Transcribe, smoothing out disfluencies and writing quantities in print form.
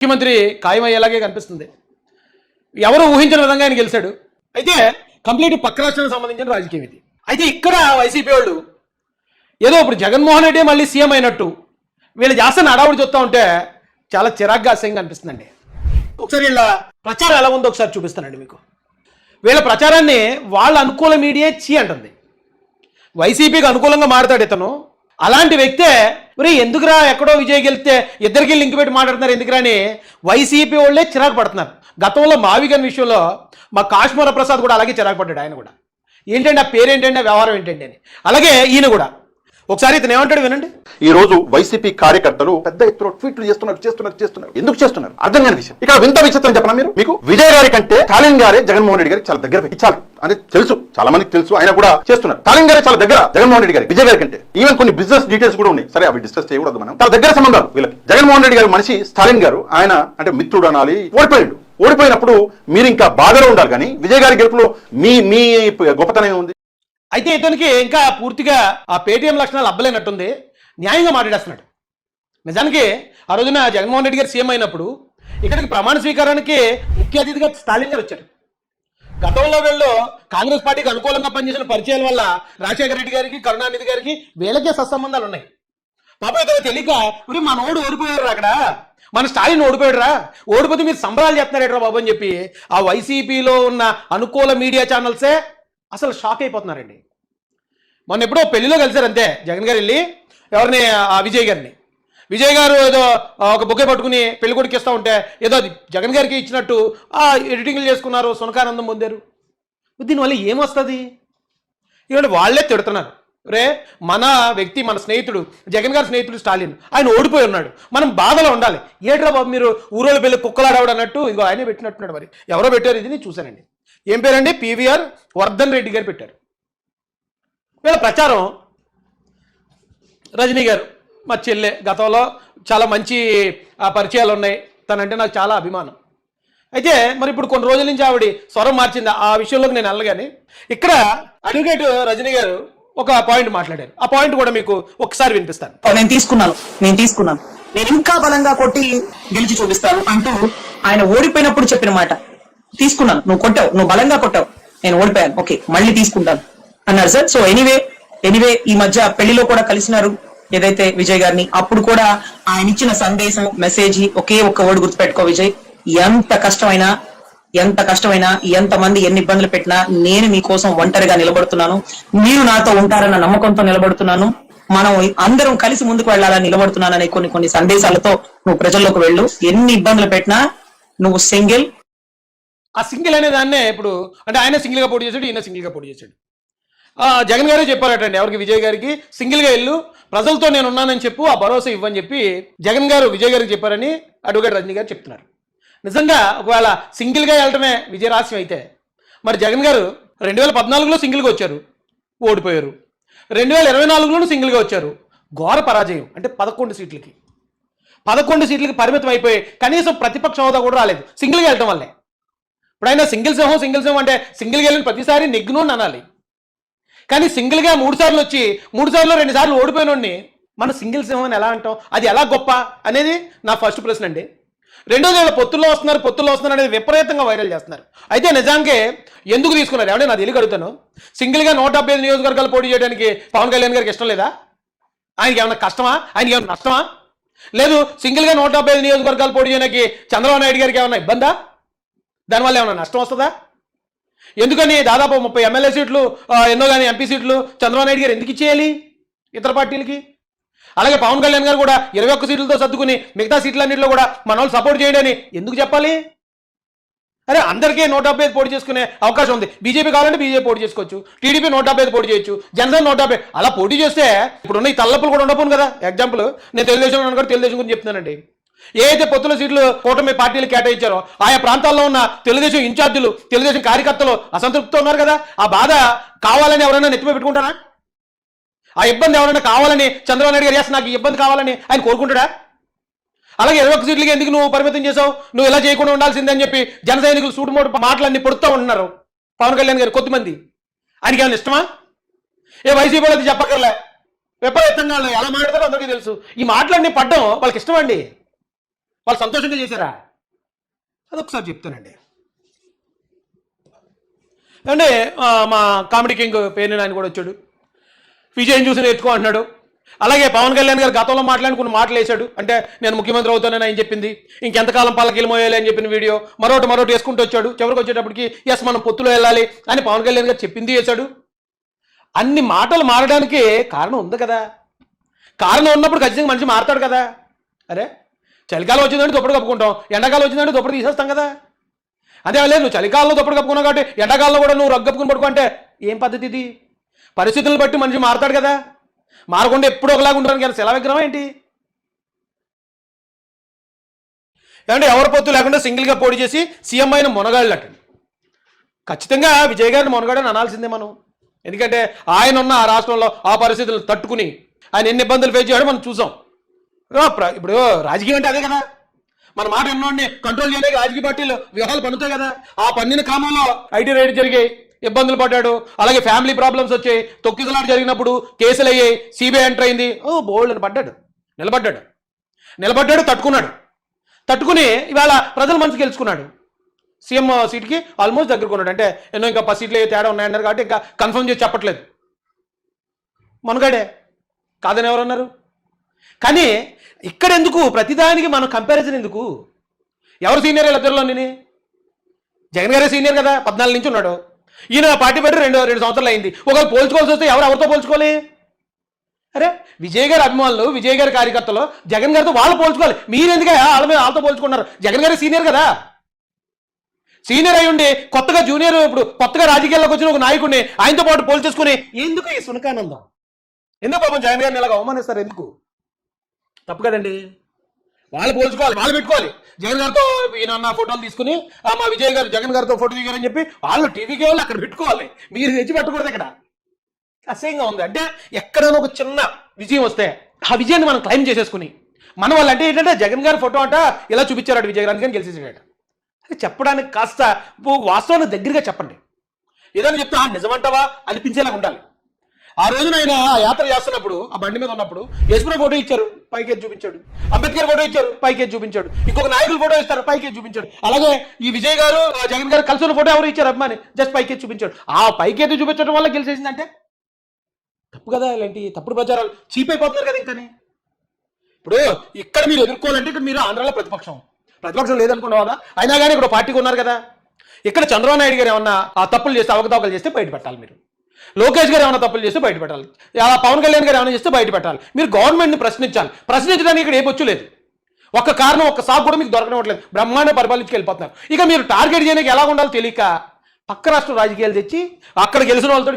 ముఖ్యమంత్రి ఖాయమయ్యేలాగే కనిపిస్తుంది. ఎవరు ఊహించిన విధంగా ఆయన గెలిచాడు. అయితే కంప్లీట్ పక్క రాష్ట్రానికి సంబంధించిన రాజకీయం ఇది. అయితే ఇక్కడ వైసీపీ వాళ్ళు ఏదో ఇప్పుడు జగన్మోహన్ రెడ్డి మళ్ళీ సీఎం అయినట్టు వీళ్ళు చేస్తున్న అడావుడి చూస్తూ ఉంటే చాలా చిరాగ్గా అసహ్యంగా అనిపిస్తుందండి. ఒకసారి వీళ్ళ ప్రచారం ఎలా ఉందో ఒకసారి చూపిస్తానండి మీకు. వీళ్ళ ప్రచారాన్ని వాళ్ళ అనుకూల మీడియా అంటుంది. వైసీపీకి అనుకూలంగా మాట్లాడు ఇతను. అలాంటి వ్యక్తే మరి ఎందుకురా ఎక్కడో విజయ్ గెలిస్తే ఇద్దరికి లింక్ పెట్టి మాట్లాడుతున్నారు ఎందుకురా అని వైసీపీ వాళ్ళే చిరాకు పడుతున్నారు. గతంలో మావిగన్ విషయంలో మా కాశ్మీర ప్రసాద్ కూడా అలాగే చిరాకు పడ్డాడు. ఆయన కూడా ఏంటంటే ఆ పేరేంటండి, ఆ వ్యవహారం ఏంటండి అని. అలాగే ఈయన కూడా ఒకసారి ఇతను ఏమంటాడు వినండి. ఈ రోజు వైసీపీ కార్యకర్తలు పెద్ద ఎత్తున ట్వీట్లు చేస్తున్నారు. ఎందుకు చేస్తున్నారు అర్థం కాని విషయం. ఇక్కడ వింత విచిత్రం చెప్పనా మీకు విజయ్ గారి కంటే స్టాలిన్ గారే జగన్మోహన్ రెడ్డి గారికి చాలా దగ్గర ఇచ్చారు అని తెలుసు, చాలా మందికి తెలుసు. ఆయన కూడా చేస్తున్నారు. స్టాలిన్ గారే చాలా దగ్గర జగన్మోహన్ రెడ్డి గారి విజయ్ గారి కంటే. ఈవెన్ కొన్ని బిజినెస్ డీటెయిల్స్ కూడా ఉన్నాయి. సరే అవి డిస్కస్ చేయకూడదు మనం. చాలా దగ్గర సంబంధాలు వీళ్ళకి. జగన్మోహన్ రెడ్డి గారి మనిషి స్టాలిన్ గారు, ఆయన అంటే మిత్రుడు అనాలి. ఓడిపోయినప్పుడు మీరు ఇంకా బాధలో ఉండాలి. కానీ విజయ్ గారి గెలుపులో మీ గొప్పతనం ఉంది. అయితే ఇతనికి ఇంకా పూర్తిగా ఆ పేటీఎం లక్షణాలు అబ్బలేనట్టుంది. న్యాయంగా మాట్లాడేస్తున్నాడు. నిజానికి ఆ రోజున జగన్మోహన్ రెడ్డి గారు సీఎం అయినప్పుడు ఇక్కడికి ప్రమాణ స్వీకారానికి ముఖ్య అతిథిగా స్టాలిన్ గారు వచ్చారు. గతంలో వీళ్ళు కాంగ్రెస్ పార్టీకి అనుకూలంగా పనిచేసిన పరిచయాల వల్ల రాజశేఖర రెడ్డి గారికి, కరుణానిధి గారికి వీళ్ళకే సత్సంబంధాలు ఉన్నాయి. పాపం ఇతను తెలియక మన ఓడిపోయారు, అక్కడ మన స్టాలిన్ ఓడిపోయాడురా, ఓడిపోతే మీరు సంబరాలు చేస్తున్నారేట్రా బాబు అని చెప్పి ఆ వైసీపీలో ఉన్న అనుకూల మీడియా ఛానల్సే అసలు షాక్ అయిపోతున్నారండి. మొన్న ఎప్పుడో పెళ్లిలో కలిసారంతే జగన్ గారు వెళ్ళి ఎవరిని, ఆ విజయ్ గారు ఏదో ఒక బొకే పట్టుకుని పెళ్లి కొడుకు ఇస్తూ ఉంటే ఏదో అది జగన్ గారికి ఇచ్చినట్టు ఎడిటింగ్లు చేసుకున్నారు, సునకానందం పొందారు. దీనివల్ల ఏమొస్తుంది? ఇవ్వండి వాళ్ళే తిడుతున్నారు. రే మన వ్యక్తి, మన స్నేహితుడు, జగన్ గారి స్నేహితుడు స్టాలిన్, ఆయన ఓడిపోయి ఉన్నాడు, మనం బాధలో ఉండాలి. ఏట్రా బాబు మీరు ఊరోళ్ళ పెళ్లి కుక్కలాడవడం అన్నట్టు ఇదిగో ఆయనే పెట్టినట్టున్నాడు. మరి ఎవరో పెట్టారు, ఇది నేను చూశానండి. ఏం పేరండి? పివిఆర్ వర్ధన్ రెడ్డి గారు పెట్టారు. వీళ్ళ ప్రచారం రజనీ గారు మా చెల్లె, గతంలో చాలా మంచి పరిచయాలు ఉన్నాయి, తనంటే నాకు చాలా అభిమానం. అయితే మరి ఇప్పుడు కొన్ని రోజుల నుంచి ఆవిడ స్వరం మార్చింది. ఆ విషయంలోకి నేను వెళ్ళగానే ఇక్కడ అడ్వకేట్ రజనీ గారు ఒక పాయింట్ మాట్లాడారు. ఆ పాయింట్ కూడా మీకు ఒకసారి వినిపిస్తాను. నేను తీసుకున్నాను నేను ఇంకా బలంగా కొట్టి గెలిచి చూపిస్తాను అంటూ ఆయన ఓడిపోయినప్పుడు చెప్పిన మాట తీసుకున్నాను. నువ్వు కొట్టావు, నువ్వు బలంగా కొట్టావు, నేను ఓడిపోయాను, ఓకే మళ్ళీ తీసుకుంటాను అన్నారు సార్. సో ఎనీవే ఈ మధ్య పెళ్లిలో కూడా కలిసినారు ఏదైతే విజయ్ గారిని. అప్పుడు కూడా ఆయన ఇచ్చిన సందేశం, మెసేజ్ ఒకే ఒక్క వర్డ్ గుర్తుపెట్టుకో విజయ్, ఎంత కష్టమైనా ఎంతమంది ఎన్ని ఇబ్బందులు పెట్టినా నేను మీకోసం ఒంటరిగా నిలబడుతున్నాను, మీరు నాతో ఉంటారన్న నమ్మకంతో నిలబడుతున్నాను, మనం అందరం కలిసి ముందుకు వెళ్ళాలని నిలబడుతున్నాననే కొన్ని సందేశాలతో నువ్వు ప్రజల్లోకి వెళ్ళు, ఎన్ని ఇబ్బందులు పెట్టినా నువ్వు సింగిల్. ఆ సింగిల్ అనే దాన్నే ఇప్పుడు అంటే ఆయన సింగిల్గా పోటీ చేశాడు, ఈయన సింగిల్గా పోటీ చేశాడు. జగన్ గారే చెప్పారటండి ఎవరికి, విజయ్ గారికి, సింగిల్గా వెళ్ళు, ప్రజలతో నేను ఉన్నానని చెప్పు, ఆ భరోసా ఇవ్వని చెప్పి జగన్ గారు విజయ్ గారికి చెప్పారని అడ్వకేట్ రజనీ గారు చెప్తున్నారు. నిజంగా ఒకవేళ సింగిల్గా వెళ్ళటమే విజయరహస్యం అయితే మరి జగన్ గారు 2014లో సింగిల్గా వచ్చారు, ఓడిపోయారు. 2024లోనూ సింగిల్గా వచ్చారు, ఘోర పరాజయం. అంటే 11 సీట్లకి పరిమితం అయిపోయి కనీసం ప్రతిపక్ష హోదా కూడా రాలేదు సింగిల్గా వెళ్ళటం వల్లే. ఇప్పుడు అయినా సింగిల్ సింహం అంటే సింగిల్గా వెళ్ళిన ప్రతిసారి నెగ్గును అనాలి. కానీ సింగిల్గా 3 సార్లు వచ్చి 3 సార్లు 2 సార్లు ఓడిపోయినోడిని మన సింగిల్ సింహం అని ఎలా అంటాం? అది ఎలా గొప్ప అనేది నా ఫస్ట్ ప్రశ్న అండి. రెండోది పొత్తుల్లో వస్తున్నారు అనేది విపరీతంగా వైరల్ చేస్తున్నారు. అయితే నిజానికి ఎందుకు తీసుకున్నారు ఏమంటే నాకు తెలియక అడుగుతాను. సింగిల్గా 175 నియోజకవర్గాలు పోటీ చేయడానికి పవన్ కళ్యాణ్ గారికి ఇష్టం లేదా? ఆయనకి ఏమన్నా కష్టమా? ఆయనకి ఏమన్నా నష్టమా? లేదు సింగిల్గా 175 నియోజకవర్గాలు పోటీ చేయడానికి చంద్రబాబు నాయుడు గారికి ఏమన్నా ఇబ్బందా? దానివల్ల ఏమన్నా నష్టం వస్తుందా? ఎందుకని దాదాపు 30 ఎమ్మెల్యే సీట్లు ఎన్నో కానీ ఎంపీ సీట్లు చంద్రబాబు నాయుడు గారు ఎందుకు ఇచ్చేయాలి ఇతర పార్టీలకి? అలాగే పవన్ కళ్యాణ్ గారు కూడా 21 సీట్లతో సర్దుకుని మిగతా సీట్లన్నింటిలో కూడా మన వాళ్ళు సపోర్ట్ చేయడని ఎందుకు చెప్పాలి? అరే అందరికీ 175 పోటీ చేసుకునే అవకాశం ఉంది. బీజేపీ కావాలంటే బీజేపీ పోటీ చేసుకోవచ్చు, టీడీపీ 175 పోటీ చేయొచ్చు, జనసేన 150. అలా పోటీ చేస్తే ఇప్పుడున్న ఈ తల్లప్పులు కూడా ఉండపోను కదా. ఎగ్జాంపుల్ నేను తెలుగుదేశం గురించి చెప్తున్నానండి. ఏ అయితే పొత్తుల సీట్లు కూటమి పార్టీలు కేటాయించారో ఆయా ప్రాంతాల్లో ఉన్న తెలుగుదేశం ఇన్ఛార్జీలు, తెలుగుదేశం కార్యకర్తలు అసంతృప్తితో ఉన్నారు కదా. ఆ బాధ కావాలని ఎవరైనా నెత్తిమే పెట్టుకుంటారా? ఆ ఇబ్బంది ఎవరైనా కావాలని చంద్రబాబు నాయుడు గారు చేస్తే నాకు ఈ ఇబ్బంది కావాలని ఆయన కోరుకుంటాడా? అలాగే 21 సీట్లకి ఎందుకు నువ్వు పరిమితం చేసావు, నువ్వు ఇలా చేయకుండా ఉండాల్సిందని చెప్పి జన సైనికులు సూటుమోటు మాటలన్నీ పొడుతూ ఉంటున్నారు పవన్ కళ్యాణ్ గారు కొద్దిమంది. ఆయనకి ఏమైనా ఇష్టమా? ఏ వైసీపీ వాళ్ళకి చెప్పక్కర్లే, విపరీతంగా ఎలా మాట్లాడతారో అందరికీ తెలుసు. ఈ మాటలన్నీ పడ్డం వాళ్ళకి ఇష్టమండి. వాళ్ళు సంతోషంగా చేశారా? అదొకసారి చెప్తానండి. అంటే మా కామెడీ కింగ్ పేరు ఆయన కూడా వచ్చాడు, విజయం చూసి నేర్చుకో అంటున్నాడు. అలాగే పవన్ కళ్యాణ్ గారు గతంలో మాట్లాడుకున్న మాటలు వేశాడు. అంటే నేను ముఖ్యమంత్రి అవుతానని ఆయన చెప్పింది, ఇంకెంతకాలం పల్లకీలు మోయాలి అని చెప్పిన వీడియో మరోటి వేసుకుంటూ వచ్చాడు. చివరికి వచ్చేటప్పటికి ఎస్ మనం పొత్తులో వెళ్ళాలి అని పవన్ కళ్యాణ్ గారు చెప్పింది వేశాడు. అన్ని మాటలు మారడానికి కారణం ఉంది కదా. కారణం ఉన్నప్పుడు ఖచ్చితంగా మనిషి మారతాడు కదా. అరే చలికాలం వచ్చిందంటే దుప్పటి కప్పుకుంటాం, ఎండాకాలం వచ్చిందంటే దుప్పటి తీసేస్తాం కదా. అదే లేదు నువ్వు చలికాలంలో దుప్పటి కప్పుకున్నావు కాబట్టి ఎండాకాలంలో కూడా నువ్వు రగ్గు కప్పుకుని పడుకుంటే ఏం పద్ధతి ఇది? పరిస్థితులను బట్టి మనిషి మారతాడు కదా. మారకుండా ఎప్పుడు ఒకలాగా ఉండడానికి కానీ శిలా విగ్రహం ఏంటి? అంటే ఎవరి పొత్తు లేకుండా సింగిల్గా పోటీ చేసి సీఎం అయిన మునగాళ్ళు అట్టండి. ఖచ్చితంగా విజయ్ గారిని మునగాడని అనాల్సిందే మనం. ఎందుకంటే ఆయన ఉన్న ఆ రాష్ట్రంలో ఆ పరిస్థితులు తట్టుకుని ఆయన ఎన్ని ఇబ్బందులు ఫేస్ చేయడం మనం చూసాం. ఇప్పుడు రాజకీయం అంటే అదే కదా. మన మాట ఎన్నోడిని కంట్రోల్ చేయడానికి రాజకీయ పార్టీలు వ్యూహాలు పన్నుతాయి కదా. ఆ పన్నిన క్రమంలో ఐటీ రైడ్ జరిగాయి, ఇబ్బందులు పడ్డాడు. అలాగే ఫ్యామిలీ ప్రాబ్లమ్స్ వచ్చాయి, తొక్కిసలాట జరిగినప్పుడు కేసులు అయ్యాయి, సిబిఐ ఎంటర్ అయింది. బోల్డ్ అని పడ్డాడు, నిలబడ్డాడు, తట్టుకుని ఇవాళ ప్రజల మనసు గెలుచుకున్నాడు. సీఎం సీట్కి ఆల్మోస్ట్ దగ్గరకున్నాడు. అంటే ఎన్నో ఇంకా 10 సీట్లు తేడా ఉన్నాయన్నారు కాబట్టి ఇంకా కన్ఫర్మ్ చేసి చెప్పట్లేదు. మనగాడే కాదని ఎవరన్నారు? కానీ ఇక్కడ ఎందుకు ప్రతిదానికి మనం కంపారిజన్ ఎందుకు? ఎవరు సీనియర్ వీళ్ళిద్దరిలో? నేను జగన్ గారే సీనియర్ కదా, 14 నుంచి ఉన్నాడు. ఈయన పార్టీ పెట్టి రెండు సంవత్సరాలు అయింది. ఒకవేళ పోల్చుకోవాల్సి వస్తే ఎవరితో పోల్చుకోవాలి? అరే విజయ్ గారి అభిమానులు, విజయ్ గారి కార్యకర్తలు జగన్ గారితో వాళ్ళు పోల్చుకోవాలి. మీరు ఎందుకు వాళ్ళతో పోల్చుకున్నారు? జగన్ గారి సీనియర్ కదా. సీనియర్ అయి ఉండి కొత్తగా జూనియర్, ఇప్పుడు కొత్తగా రాజకీయాల్లోకి వచ్చిన ఒక నాయకుడిని ఆయనతో పాటు పోల్చేసుకుని ఎందుకు ఈ సునకానందం? ఎందుకు పాపం జగన్ గారిని ఇలాగ అవమానిస్తారు? ఎందుకు? తప్పు కదండి. వాళ్ళు పోల్చుకోవాలి, వాళ్ళు పెట్టుకోవాలి. జగన్ గారితో ఈయన ఫోటోలు తీసుకుని మా విజయ్ గారు జగన్ గారితో ఫోటో దిగారని చెప్పి వాళ్ళు టీవీకి వాళ్ళు అక్కడ పెట్టుకోవాలి. మీరు తెచ్చి పెట్టకూడదు. ఇక్కడ అసహ్యంగా ఉంది. అంటే ఎక్కడైనా ఒక చిన్న విజయం వస్తే ఆ విజయాన్ని మనం క్లైమ్ చేసేసుకుని మన వాళ్ళు అంటే ఏంటంటే జగన్ గారి ఫోటో అంట ఇలా చూపించారు విజయ్ గారు అందుకని గెలిచేసాడు. చెప్పడానికి కాస్త వాస్తవాన్ని దగ్గరగా చెప్పండి. ఏదైనా చెప్తే నిజమంటావా అనిపించేలాగా ఉండాలి. ఆ రోజున ఆయన యాత్ర చేస్తున్నప్పుడు ఆ బండి మీద ఉన్నప్పుడు యశ్వరావు ఫోటో ఇచ్చారు, పైకి చూపించాడు. అంబేద్కర్ ఫోటో ఇచ్చారు, పైకి చూపించాడు. ఇంకొక నాయకులు ఫోటో ఇస్తారు, పైకి చూపించాడు. అలాగే ఈ విజయ్ గారు జగన్ గారు కలిసి ఉన్న ఫోటో ఎవరు ఇచ్చారు అభిమాని, జస్ట్ పైకి చూపించాడు. ఆ పైకి చూపించడం వల్ల గెలిచేసిందంటే తప్పు కదా. ఇలాంటి తప్పుడు ప్రచారాలు చీప్ అయిపోతున్నారు కదా. ఇంకని ఇప్పుడు ఇక్కడ మీరు ఎదుర్కోవాలంటే ఇక్కడ మీరు ఆంధ్రాలో ప్రతిపక్షం లేదనుకున్నావు కదా. అయినా కానీ ఇక్కడ పార్టీకి ఉన్నారు కదా. ఇక్కడ చంద్రబాబు నాయుడు గారు ఏమన్నా ఆ తప్పులు చేస్తే, అవకతవకలు చేస్తే బయట పెట్టాలి. మీరు లోకేష్ గారు ఏమైనా తప్పులు చేస్తే బయట పెట్టాలి. పవన్ కళ్యాణ్ గారు ఏమైనా చేస్తే బయట పెట్టాలి. మీరు గవర్నమెంట్ని ప్రశ్నించాలి. ప్రశ్నించడానికి ఇక్కడ ఏ పొచ్చు లేదు. ఒక్క కారణం, ఒక్క సాగు కూడా మీకు దొరకనివ్వట్లేదు. బ్రహ్మాండ పరిపాలించుకు వెళ్ళిపోతున్నారు. ఇక మీరు టార్గెట్ చేయడానికి ఎలా ఉండాలో తెలియక పక్క రాష్ట్ర రాజకీయాలు తెచ్చి అక్కడ గెలిచిన వాళ్ళతో